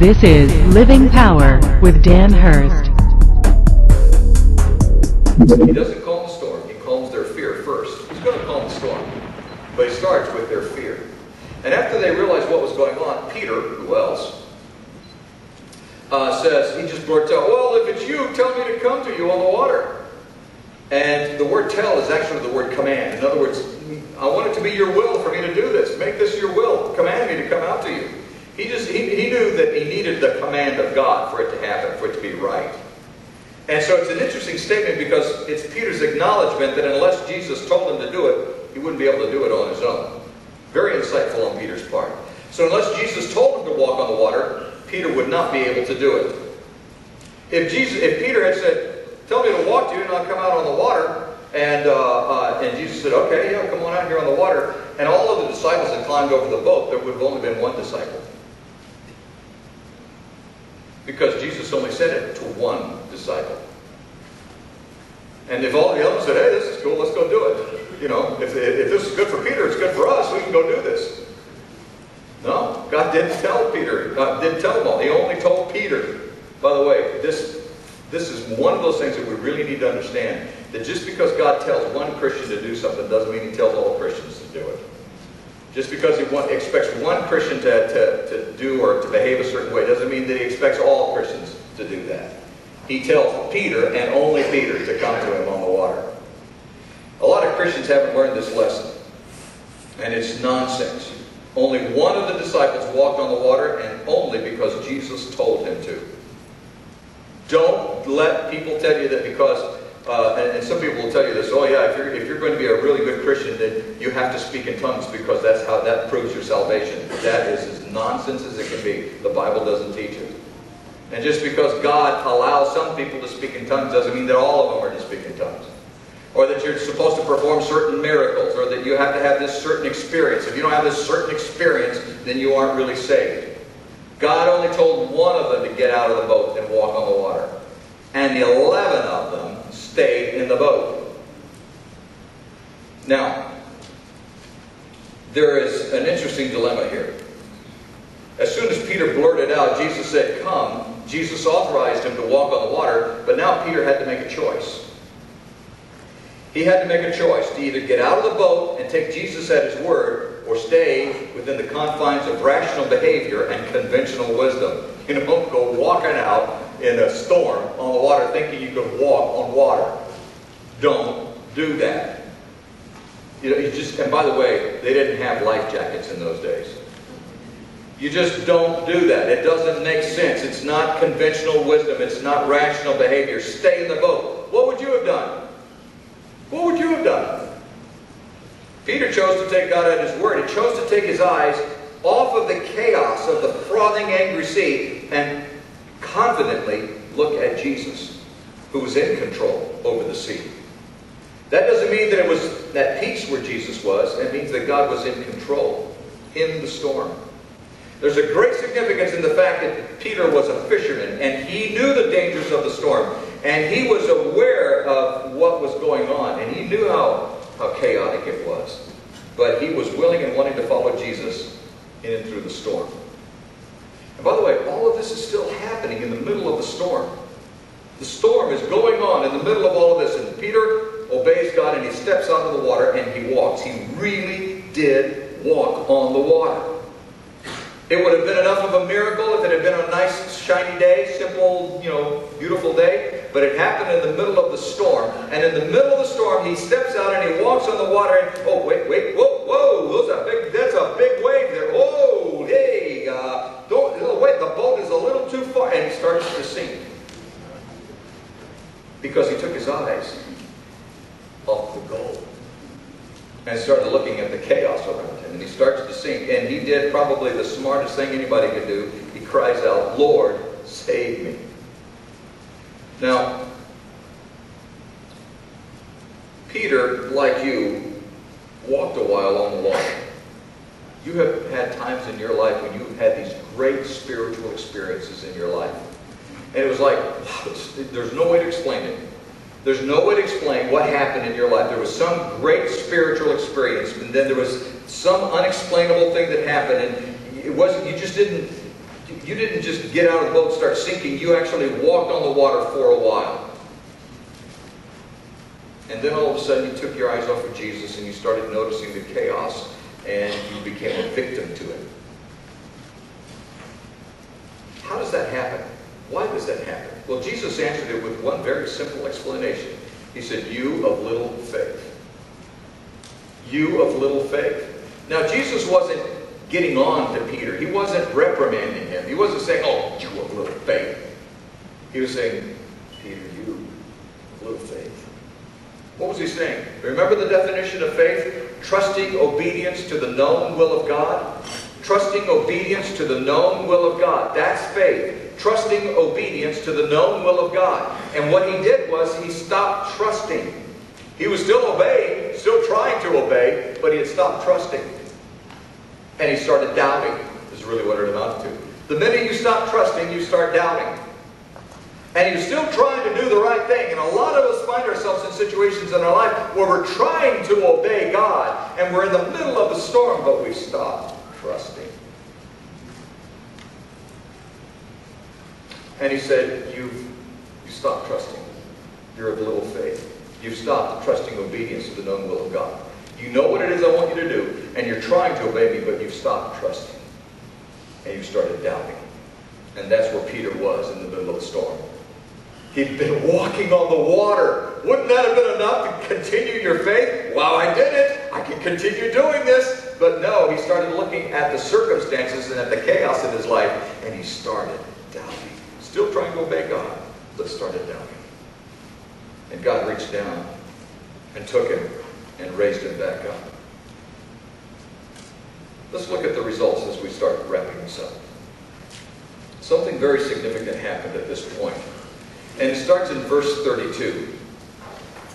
This is Living Power with Dan Hurst. He doesn't calm the storm. He calms their fear first. He's going to calm the storm. But he starts with their fear. And after they realized what was going on, Peter, who else, says, he just blurts out, well, if it's you, tell me to come to you on the water. And the word tell is actually the word command. In other words, I want it to be your will for me to do this. Make this your will. Command me to come out to you. He knew that he needed the command of God for it to happen, for it to be right. And so it's an interesting statement because it's Peter's acknowledgement that unless Jesus told him to do it, he wouldn't be able to do it on his own. Very insightful on Peter's part. So unless Jesus told him to walk on the water, Peter would not be able to do it. If Peter had said, tell me to walk to you and I'll come out on the water, and Jesus said, okay, yeah, come on out here on the water, and all of the disciples had climbed over the boat, there would have only been one disciple. Because Jesus only said it to one disciple. And if all the others said, hey, this is cool, let's go do it. You know, if this is good for Peter, it's good for us, we can go do this. No, God didn't tell Peter. God didn't tell them all. He only told Peter. By the way, this is one of those things that we really need to understand. That just because God tells one Christian to do something doesn't mean he tells all Christians to do it. Just because he expects one Christian to do or to behave a certain way doesn't mean that he expects all Christians to do that. He tells Peter and only Peter to come to him on the water. A lot of Christians haven't learned this lesson. And it's nonsense. Only one of the disciples walked on the water, and only because Jesus told him to. Don't let people tell you that because, and some people will tell you this, oh yeah, if you're going to be a really good Christian, then you have to speak in tongues because that proves your salvation. That is as nonsense as it can be. The Bible doesn't teach it. And just because God allows some people to speak in tongues doesn't mean that all of them are to speak in tongues. Or that you're supposed to perform certain miracles, or that you have to have this certain experience. If you don't have this certain experience, then you aren't really saved. God only told one of them to get out of the boat and walk on the water. And the 11 of them stayed in the boat. Now, there is an interesting dilemma here. As soon as Peter blurted out, Jesus said, come. Jesus authorized him to walk on the water, but now Peter had to make a choice. He had to make a choice to either get out of the boat and take Jesus at his word, or stay within the confines of rational behavior and conventional wisdom. You know, go walking out in a storm on the water thinking you could walk on water. Don't do that. You know, and by the way, they didn't have life jackets in those days. You just don't do that. It doesn't make sense. It's not conventional wisdom. It's not rational behavior. Stay in the boat. What would you have done? What would you have done? Peter chose to take God at his word. He chose to take his eyes off of the chaos of the frothing, angry sea and confidently look at Jesus, who was in control over the sea. That doesn't mean that it was at peace where Jesus was. It means that God was in control in the storm. There's a great significance in the fact that Peter was a fisherman and he knew the dangers of the storm. And he was aware of what was going on. And he knew how chaotic it was. But he was willing and wanting to follow Jesus in and through the storm. And by the way, all of this is still happening in the middle of the storm. The storm is going on in the middle of all of this. And Peter obeys God and he steps out of the water and he walks. He really did walk on the water. It would have been enough of a miracle if it had been a nice, shiny day, simple, beautiful day. But it happened in the middle of the storm. And in the middle of the storm, he steps out and he walks on the water. And, oh, wait, whoa, that's a big wave there. Oh, hey, wait, the boat is a little too far. And he starts to sink. Because he took his eyes off the goal. And started looking at the chaos around him. And he starts to sink. And he did probably the smartest thing anybody could do. He cries out, Lord, save me. Now, Peter, like you, walked a while on the water. You have had times in your life when you've had these great spiritual experiences in your life. And it was like, there's no way to explain it. There's no way to explain what happened in your life. There was some great spiritual experience, and then there was some unexplainable thing that happened, and it wasn't, you just didn't, You didn't just get out of the boat and start sinking. You actually walked on the water for a while. And then all of a sudden you took your eyes off of Jesus and you started noticing the chaos and you became a victim to it. How does that happen? Why does that happen? Well, Jesus answered it with one very simple explanation. He said, "You of little faith." You of little faith. Now, Jesus wasn't getting on to Peter. He wasn't reprimanding him. He wasn't saying, "Oh, you of little faith." He was saying, "Peter, you of little faith." What was he saying? Remember the definition of faith? Trusting obedience to the known will of God. Trusting obedience to the known will of God. That's faith. Trusting obedience to the known will of God. And what he did was he stopped trusting. He was still obeying, still trying to obey, but he had stopped trusting. And he started doubting, is really what it amounted to. The minute you stop trusting, you start doubting. And he was still trying to do the right thing. And a lot of us find ourselves in situations in our life where we're trying to obey God, and we're in the middle of the storm, but we stop trusting. And he said, you stopped trusting. You're of little faith. You've stopped trusting obedience to the known will of God. You know what it is I want you to do, and you're trying to obey me, but you've stopped trusting. And you started doubting. And that's where Peter was in the middle of the storm. He'd been walking on the water. Wouldn't that have been enough to continue your faith? Wow, I did it. I can continue doing this. But no, he started looking at the circumstances and at the chaos in his life, and he started doubting. Still trying to obey God, but started doubting. And God reached down and took him and raised him back up. Let's look at the results as we start wrapping this up. Something very significant happened at this point. And it starts in verse 32.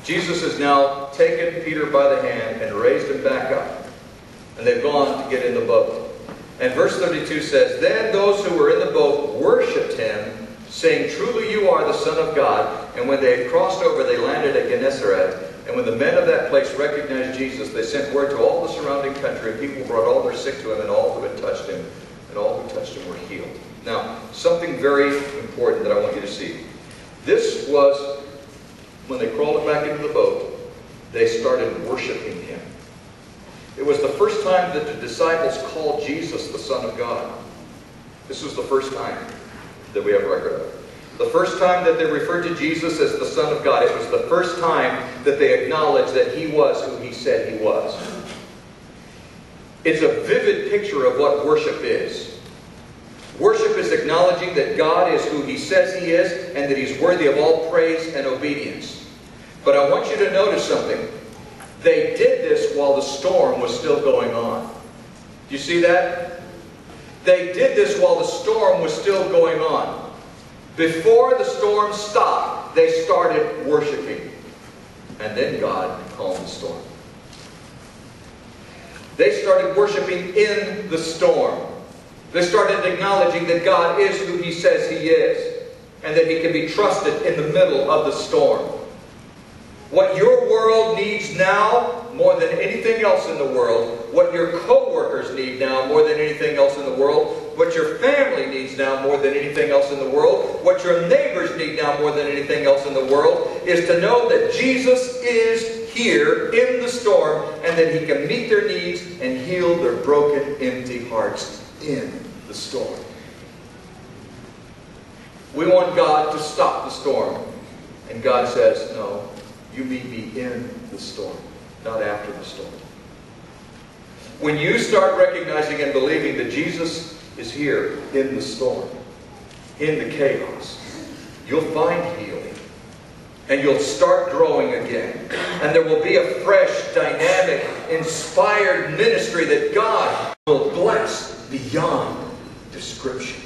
Jesus has now taken Peter by the hand and raised him back up. And they've gone to get in the boat. And verse 32 says, "Then those who were in the boat worshipped him, saying, 'Truly you are the Son of God.' And when they had crossed over, they landed at Gennesaret. And when the men of that place recognized Jesus, they sent word to all the surrounding country, and people brought all their sick to him, and all who had touched him, and all who touched him were healed." Now, something very important that I want you to see. This was, when they crawled back into the boat, they started worshiping him. It was the first time that the disciples called Jesus the Son of God. This was the first time that we have record of. The first time that they referred to Jesus as the Son of God. It was the first time that they acknowledged that he was who he said he was. It's a vivid picture of what worship is. Worship is acknowledging that God is who he says he is and that he's worthy of all praise and obedience. But I want you to notice something. They did this while the storm was still going on. Do you see that? They did this while the storm was still going on. Before the storm stopped, they started worshiping. And then God calmed the storm. They started worshiping in the storm. They started acknowledging that God is who he says he is, and that he can be trusted in the middle of the storm. What your world needs now, more than anything else in the world, what your co-workers need now more than anything else in the world, what your family needs now more than anything else in the world, what your neighbors need now more than anything else in the world, is to know that Jesus is here in the storm, and that he can meet their needs and heal their broken, empty hearts in the storm. We want God to stop the storm. And God says, no, you meet me in the storm, not after the storm. When you start recognizing and believing that Jesus is here in the storm, in the chaos, you'll find healing. And you'll start growing again. And there will be a fresh, dynamic, inspired ministry that God will bless beyond description.